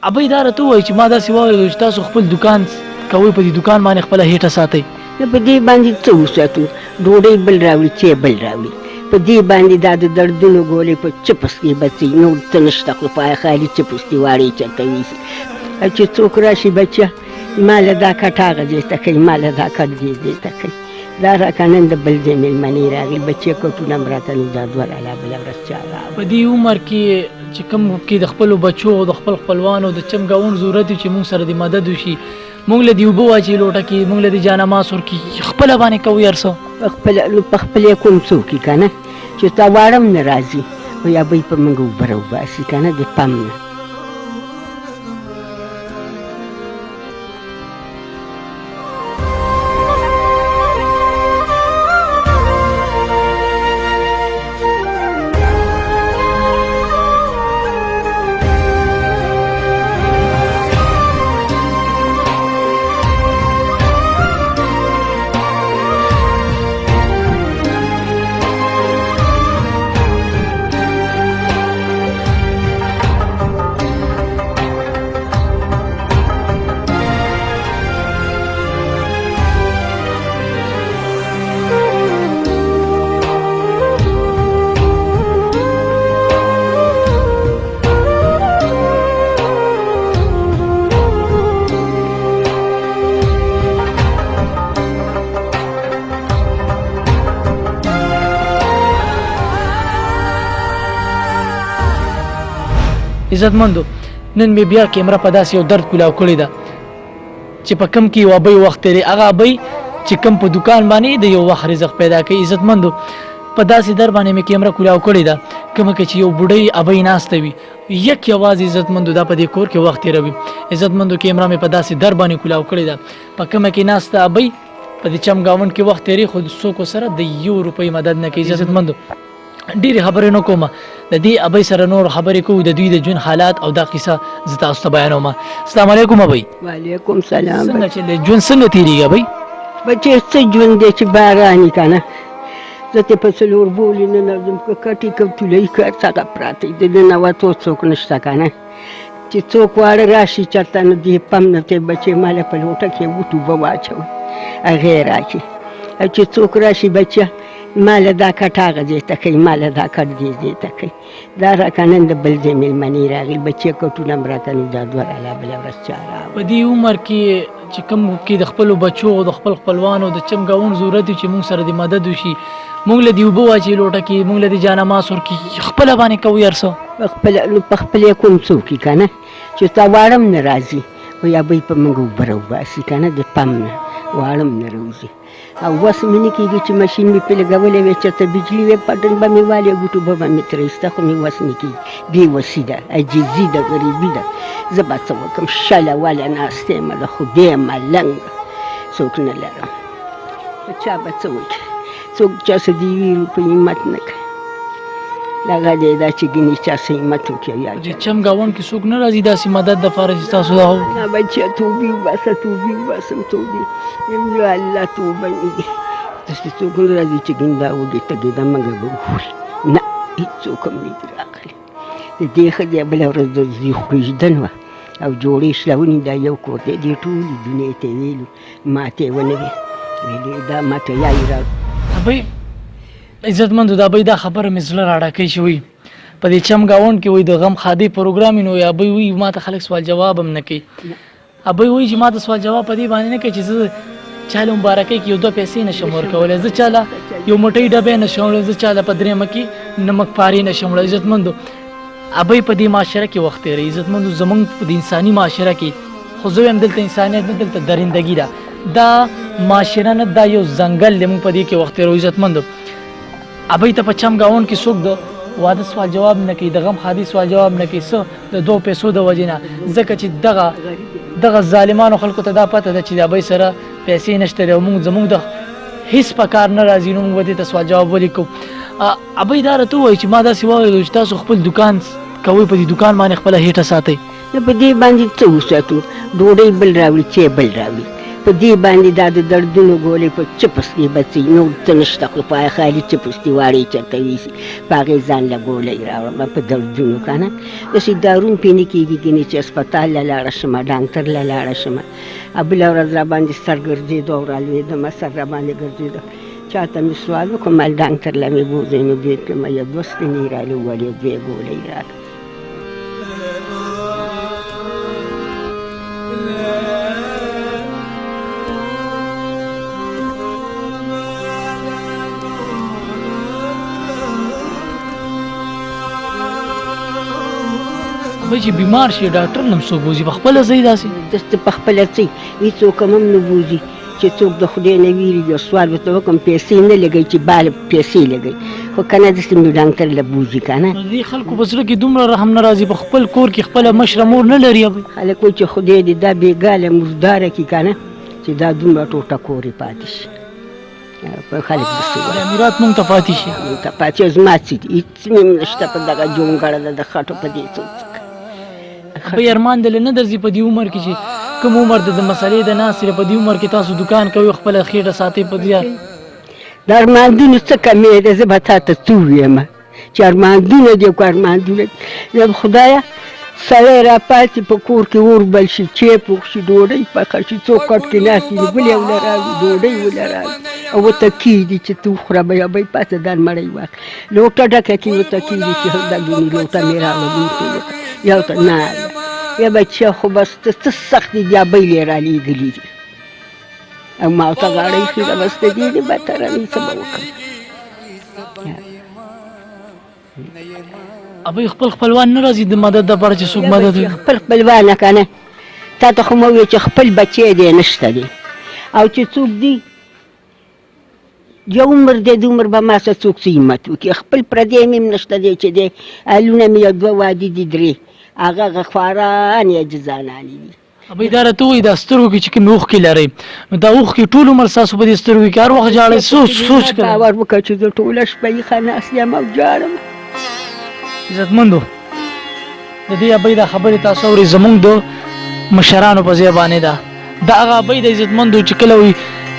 ابۍ دا راته ووایي چې ما داسې واورېدل چې تاسو خپل دکان کوئ، په دې دکان باندې خپله هیټه ساتئ. نه په دې باندې څه وساتو، ډوډۍ بل راوړي، چای بل راوړي، په دې باندې دا د دردونو ګولې په چپس کې بچي، نور څه نشته، خو په خالي چپس کې واړې چېرته ویسي. او چې څوک راشي بچه ماله دا کټ هغه ځای ته کوي، ماله دا کټ دې ځای ته کوي. دا راکه نن د بل ځای مېلمنې راغلي، بچې کټونه م راته نو دا دوه لاله بله ورځ چا راغله. په دې عمر کې چې کوم کې د خپلو بچو او د خپل خپلوانو د چم ګاونډ ضرورت وي چې مونږ سره د مدد وشي، مونږ له دې اوبه واچوي لوټه کې، مونږ له دې جانماز ورکړي، خپله باندې کوئ هر څه په خپلې کوم څوک یې که نه چې تا واړه م نه راځي، وایي ابۍ په موږ اوبه راوباسي که نه د پم نه. عزتمندو، نن مې بیا کیمره په داسې یو درد کولاو کړې ده چې په کم کې یو ابۍ وخت تېرې، هغه ابۍ چې کم په دکان باندې د یو وخت رزق پیدا کوي. عزتمندو، په داسې در باندې مې کیمره کولاو کړې ده کومه کې چې یو بوډۍ ابۍ ناسته وي، یک یوازې عزتمندو دا په دې کور کې وخت تېروي. عزتمندو، کیمره مې په داسې در باندې کولاو کړې ده، په کومه کې ناسته ابۍ په دې چم ګاونډ کې وخت تېري، خو څوک سره د 1 روپۍ مدد نه کوي. عزتمندو، ډېرې خبرې نه کوم، د دې ابۍ سره نور خبرې کوو، د دوی د ژوند حالات او دا قصه زه تاسو ته بیانوم. السلام علیکم ابۍ. وعلیکم سلام. څنګه چې ژوند څنګه تېرېږي ابۍ؟ بچې څه ژوند دی چې باران یې که نه، زه ترې په څلور بولې ننوځم، که کټې کوتولۍ که څه پراته د ننوتو څوک نشته که نه، چې څوک واړه راشي چېرته نو دې پم نه ته بچې ماله په لوټه کې اوبه واچوه هغې راکړي، او چې څوک راشي بچه ماله دا کټ هغه ځای ته کوي، ماله دا کټ دې ځای ته کوي. دا راکه نن د بل ځای مېلمنې راغلي، بچې کټونه م راته نو دا دوه لاله بله ورځ چا راغله. په دې عمر کې چې کوم کې د خپلو بچو او د خپل خپلوانو د چم ګاونډ ضرورت وي چې مونږ سره د مدد وشي، مونږ له دې اوبه واچوي لوټه کې، مونږ له دې جانماز ورکړي، خپله باندې کوئ هر څه په خپلې کوم څوک یې که نه چې تا واړه م نه راځي، وایي ابۍ په موږ اوبه راوباسي که نه د پم نه واړه م نه راوځي. او وس مې نه کېږي چې ماشین مې پرې لګولی وی، چېرته بجلي وی پټن به مې والې ګوټو به مې ترې ایسته، خو مې وس نه کېږي، بې وسي ده، عجیزي ده، غریبي ده. زه به څه وکړم، شله واله ناسته یم، د خدای ملنګ څوک نه لرم، په چا به څه وکړي، څوک چا څه د 1 روپۍ همت نه کوي. دغه دی دا چې ګینې چا څه همت وکړي. د چم ګاونډ کې څوک نه راځي داسې مدد دپاره چې تاسو دا نه بچیه، توبې وباسه، توبې وباسم، توبې یم یا الله، توبه مې دی. داسې څوک نه راځي چې ګین دا وږې تږې ده مګر به وخوري، نه هېڅوک هم نه دي راغلي. د دې ښځې بله ورځ د زیږدن وه او جوړې شلونې دا یو کور دی، دې ټولې دنیا ته ویلو، ما ته یې ونه ویل، ویلې دا ما ته یایې را. ابۍ عزتمندو، د ابۍ دا خبره مې زړه راډکۍ شوي، په دې چم ګاونډ کې وایي د غم خادي پروګرام یې نو ابۍ وایي ما ته خلک سوال جواب هم نه کوي. ابۍ وایي چې ما ته سوال جواب په دې باندې نه کوي چې زه چاله مبارکۍ کې 2 پیسې نشم ورکولی، زه چاله یو موټۍ ډبې نشم وړلی، زه چاله په درېیمه کې نمک پارې نشم وړلی. عزتمندو، ابۍ په دې معاشره کې وخت تېروي. عزتمندو، زمونږ په د انساني معاشره کې، خو زه وایم دلته انسانیت نه، دلته درندګي ده، دا معاشره نه، دا یو ځنګل دی، موږ په دې کې وخت تېروو. عزتمندو، ابۍ ته په چم ګاونډ کې څوک د واده سوال جواب نه کوي، د غم خادي سوال جواب نه کوي، څه د 2 پیسو د وجې نه، ځکه چې دغه ظالمانو خلکو ته دا پته ده چې د ابۍ سره پیسې نشته دی او زموږ د هېڅ په کار نه راځي، نو موږ به دې ته سوال جواب ولیکو. ابۍ دا راته ووایي چې ما داسې واورېدل چې تاسو خپل دکان کوئ، په دې دکان باندې خپله هیټه ساتئ. نه په دې باندې څه وساتو، ډوډۍ بل راوړي، چای بل راوړي، په په دې باندې دا د دردونو ګولې په چپس کې بڅي نور څه نشته خو په خالي چپس کې واړې چېرته ویسي په هغې ځان له ګولۍ راوړم په دردونو که نه داسې دارون پې نه کېږي ګینې چې اسپتال له لاړه شمه ډاکټر له لاړه شمه بله ورځ راباندې سر ګرځېدو او رالوېدمه سر راباندې ګرځېدو چاته مې سوال وکړ مال ډاکټر له مې بوځئ نو دې کړم یو دوه سپینې یې رالې ووړې دوې ګولۍ راکړه بای چې بیمار شي ډاکټر نه هم څوک بوځي په خپله ځئ داسې داسې په خپله ځئ هېڅوک هم نه بوځي چې څوک د خدای نه ویرېږي یو سوال ورته وکړم پیسې نه لګوي چې باله پیسې لګوي خو که نه داسې مې ډاکټر له بوځي که نه دې خلکو په زړه کې دومره رحم نه راځي په خپل کور کې خپله مشره مور نه لري خلک وایي چې خدای دې دا بېګاله مزداره کړي که نه چې دا دومره ټوټه کورې پاتې شي خلک داسې وایي میراث مونږ ته پاتې شي مونږ ته پاتې زما څه دي هېڅ مې نشته په دغه جونګړه ده د خټو په دې څوک بای ارمان دلې نه درځي په دې عمر کې چې کوم عمر د مسلې د ناصره په دې عمر کې تاسو دکان کوي خپله خېټه ساتئ په دې د ارماندونو څه کمې ده زه به تا ته څه ووایم چې ارماندونه دي که ارماندونه دي خدایه سړی راپاڅي په کور کې اور بل شي چای پوخ شي ډوډۍ پخه شي څوک کټ کې ناست وي ګل یې وله راوړي ډوډۍ وله راوړي او ورته کېږدي چې ته وخوره به یا به یې پاڅه دا مړی واخله لوټه ډکه کړي ورته کېږدي چې دا ګینې لوټه مې راوړه یا ورته نه یا بچیا خو بس څه سخت دي یا بیل یې رالېږلي دي او ما ورته غاړه ایښې ده بس د دې دې بدتره مې څه به وکړم ابای خپل خپلوان نه راځي د مدد دپاره چې څوک مدد وکړي خپل خپلوانه که نه تا ته خو مه وویل چې خپل بچی دی نشته دی او چې څوک دي یو عمر دی د عمر به ما سره څوک څه همت وکړي خپل پردی مې هم نشته دی چې دی الونه مې یو دوه واده دي درې هغه خواران یا جزانانې دي ابای دا راته ووایي دا سترګو کې چې کومې اوښکې لرئ نو دا اوښکې ټول عمر ستاسو په دې سترګو کې هر وخت ژاړئ سوچ کړئ باور وکړه چې زه ټوله شپه یې ښه ناست یم او ژاړم عزتمندو د دې ابۍ دا خبرې تاسو اورئ زموږ د مشرانو په ځای باندې ده دا هغه ابۍ د عزتمندو چې کله وي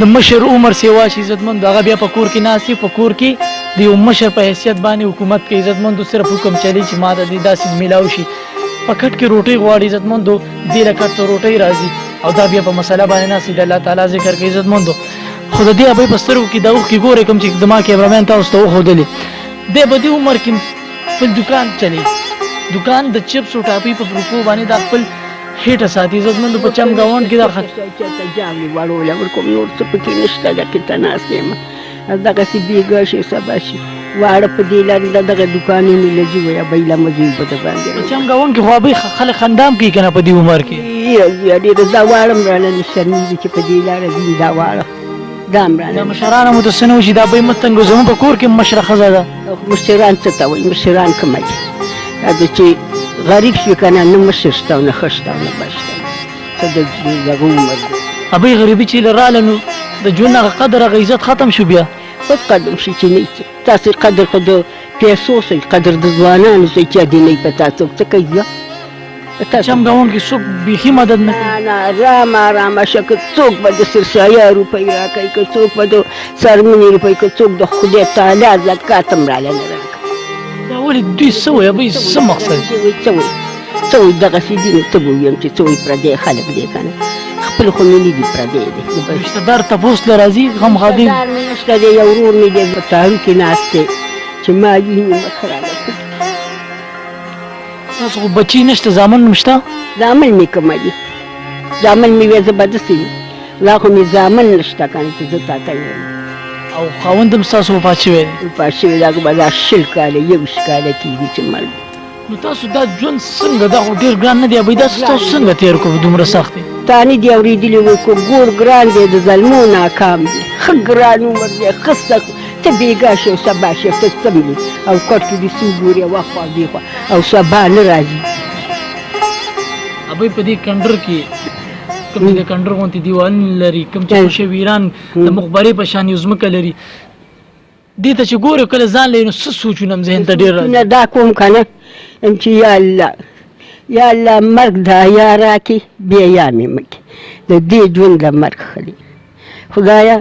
د مشر عمر سیوا شي عزتمندو هغه بیا په کور کې ناست په کور کې د یو مشر په حیثیت باندې حکومت کوي عزتمندو صرف حکم چلی چې ما ته دا څیز میلاو شي په کټ کې روټۍ غواړي عزتمندو دې له کټ ته روټۍ راځي او دا بیا په مسله باندې ناست د الله تعالی ذکر کوي عزتمندو خو د دې ابۍ په سترګو کې دا اوښکې ګورئ کوم چې زما کیمرامین تاسو ته وښودلې دی به دې عمر کې خپل دکان چلی دکان د چپس او ټاپۍ په روپو باندې دا خپل هېټه ساتي عزتمندو په چمګاونډ کې دا چېرته جاولې وړولی ورکوم نور څه پکې نشته دکې ته ناست یم دغسې بېګا شي سبا شي واړه په دې لارې دغه دوکانونه لځي وایي ابۍ له مزوي په ده باندې په چمګاونډ کې خو ابۍ خلک خندام کوي که نه په دې عمر کې ډېره دا واړه هم رانه نه شرمېږي چې په دې لاره ځي دا واړه دا هم رانه دا مشرانو مو ته څه نه وشي دا ابۍ مه تنګو زموږ په کور کې مشره ښځه ده مشران څه ته وایي مشران کومه دي دا د چې غریب شي که نه نه مشر شته او نه ښه شته او نه بد شته څه د دغه عمر دی ابۍ غریبي چې له راله نو د ژوند هغه قدر هغه عزت ختم شو بیا خود قدر شي چې نه تاسې قدر خو د پیسو سئ قدر د ځوانانو سئ چې دې نه په تا څوک څه کوي بیا چمګاونډ کې څوک بیخي مدد نه کوي نه ارامه ارامه شه که څوک به د سرسایه روپۍ راکوي که څوک به د څرمنې روپۍ که څوک د خدای تعالی زکات هم راله نه راکوي دا ولې دوی څه وایي ابۍ څه مقصد څه وایي څه وایي دغسې دي نو څه به ووایم چې څه وایي پردی خلک دی که نه خپل خو مې نه دي پردی دی رشتهدار تپوس له راځي غم خادي رشتهدار مې نشته دی یو ورور مې دی په تارو کې ناست دی چې ما ویني مه خرابه کړي تاسو خو بچي نشته زامن هم شته زامن مې کومه دي زامن مې وایي زه به داسې وي لا خو مې زامن نشته که نه چې زه تا ته ووایم او خاوند هم ستاسو وفات شوی دی وفات شوی دا به دا 20 کاله 21 کاله کېږي چې مړ دی نو تاسو دا ژوند څنګه دا خو ډېر ګران نه دی ابۍ دا تاسو څنګه تېر کړو دومره سخت دی تا نه دي اورېدلي وایي که ګور ګران دی د ظلمو ناکام دی ښه ګران عمر دی ښه سخت ته بېګا شي او سبا شي ته څم دي او کټ کې دې څو ګورې واخوا دېخوا او سبا نه راځي ابۍ په دې کنډر کې کوم د کنډر غوندې دیوالونه لري کوم چې شویران د مخبرې په شان یو ځمکه لري دې ته چې ګورې کله ځان لري نو څه سوچونه هم ذهن ته ډېر راځي دا کوم که نه چې یا الله مرګ دا یا راکړي بیا یا مې مه کړي د دې ژوند له مرګ ښه دی. خدایه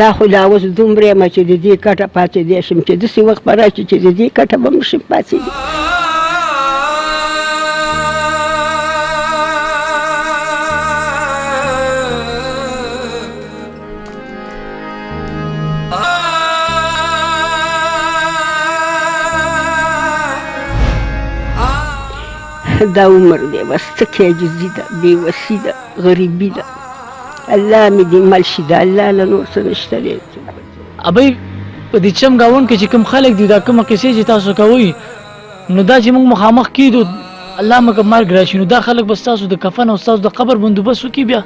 دا خو لا اوس دومره یم چې د دې کټه پاڅېدی شم چې داسې وخت به راشي چې د دې کټه به م شم پاڅېدی. دا عمر دی بس څه کې عجزي ده، بېوسي ده، غریبي ده. الله مې دې مل شي، د الله له نور څه نشته دی. ابۍ په دې چمګاونډ کې چې کوم خلک دي دا کومه کیسې چې تاسو کوئ نو دا چې موږ مخامخ کېدو الله مکه مرګ راشي نو دا خلک به ستاسو د کفن او ستاسو د قبر بندوبست وکړي بیا؟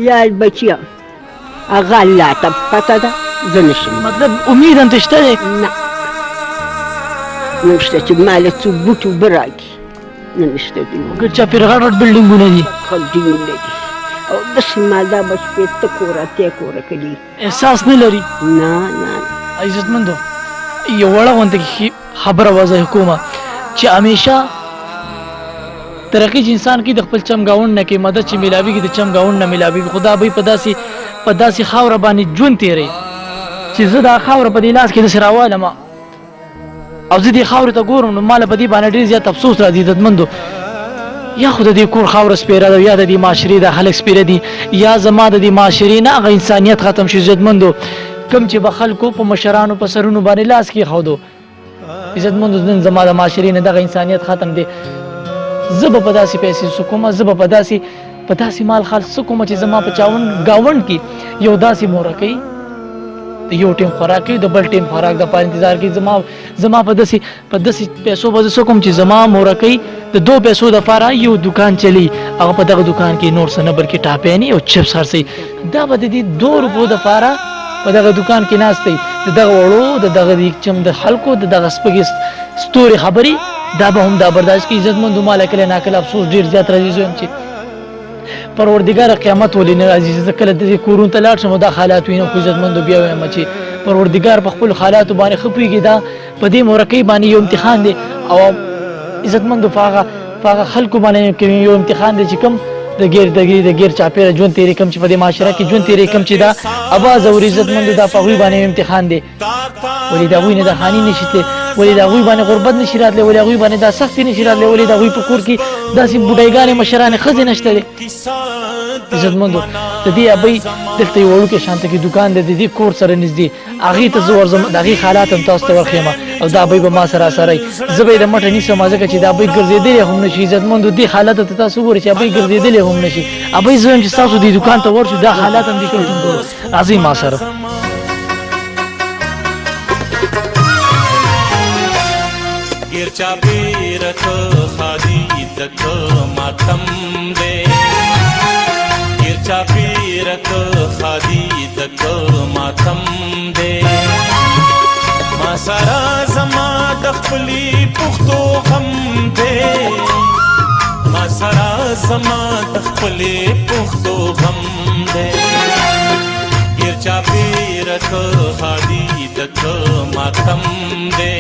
یا بچیه هغه الله ته پته ده، زه نشم. مطلب امید هم ته شته دی؟ نه نشته چې ما له څو بوټ اوبه راکړي، نه نشته دی. ګډ چاپېره غټ غټ بلډینګونه دي، خلډینګونه دي او داسې مالدا به شپې ته کوره تی کوره کړي. احساس نه لري؟ نه نه. عزتمندو یو وړه غونډه کې خبره واضح کومه چې همیشه ترقی چې انسان کې د خپل چمګاونډ نه کې مدد چې ملاویږي د چمګاونډ نه ملاویږي. خدا به په داسې خاوره باندې ژوند تېری چې زه دا خاوره په دې لاس کې داسې راوالم او زه دې خاورې ته ګورم نو ماله په دې باندې ډېر زیات افسوس راځي. عزتمندو یا خو د دې کور خاوره سپېره ده یا د دې معاشرې د خلک سپېره دي یا زما د دې معاشرې نه هغه انسانیت ختم شي. عزتمندو کم چې به خلکو په مشرانو په سرونو باندې لاس کېښودو عزتمندو نن زما د معاشرې نه دغه انسانیت ختم دی. زه به په داسې پیسې څه کومه، زه به په داسې مال خرڅ څه کومه چې زما په ګاونډ کې یو داسې مورکۍ د یو ټیم خوراک کوي د بل ټیم خوراک د پاره انتظار کوي. زما په داسې پیسو به زه کوم چې زما مورکۍ د 2 پیسو دپاره یو دکان چلی هغه په دغه دکان کې نور څه نه بلکې ټاپیانې او چپس خرڅوي. دا به د دې 2 روپو دپاره په دغه دکان کې ناست دی. د دغه وړو د دغه چم د خلکو د دغه سپږې ستورې خبرې دا به هم دا برداشت کوي. عزتمندو ماله کله ناکله افسوس ډېر زیات راځي. زه یم چې پروردګاره قیامت ولې نه راځي. زه کله د دې کورونو ته لاړ شم او دا حالات وینم خو عزتمندو بیا وایم چې پروردګار په خپلو حالاتو باندې ښه پوهېږي. دا په دې مورکۍ باندې یو امتحان دی او عزتمندو په هغه خلکو باندې یو امتحان دی چې کوم د غیر چاپېره ژوند تېرې کوم چې په دې معاشره کې ژوند تېرې کوم چې دا اواز اوري. عزتمندو دا په هغوی باندې امتحان دی. ولې د هغوی نه د خاني نشي تللی، ولې د هغوی باندې غربت نشي راتلی، ولې هغوی باندې دا سختي نشي راتلی، ولې د هغوی په کور کې داسې بوډایګانې مشرانې ښځې نشته دی. عزتمندو د دې ابۍ دلته یو وړوکی شانته کې دکان دی د دې کور سره نږدې هغې ته زه ورځم د هغې حالات هم تاسو ته ورښیم او دا ابۍ به ما سره اسرئ. زه به یې د مټه نیسم ځکه چې دا ابۍ ګرځېدلی هم نه شي. عزتمندو دې حالاتو ته تاسو وګورئ چې ابۍ ګرځېدلی هم نه شي. ابۍ زه وایم چې ستاسو دې دکان ته ورشو دا حالات هم دې کنټرول کړو. راځئ ما سره. ګیر چاپېره که خالي د که ماتم دی، ګیر چاپېره که خالي د که ماتم دی. ما سره زما د خپلې پښتو غم دی، ما سره زما د خپلې پښتو غم دی. ګیر چاپېره که خالي د که ماتم دی،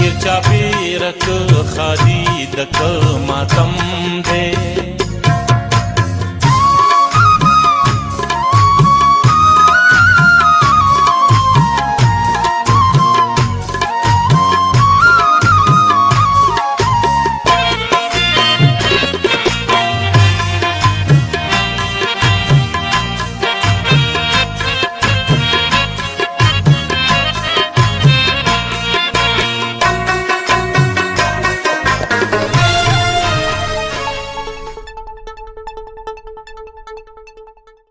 ګیر چاپېره که خالي د که ماتم دی.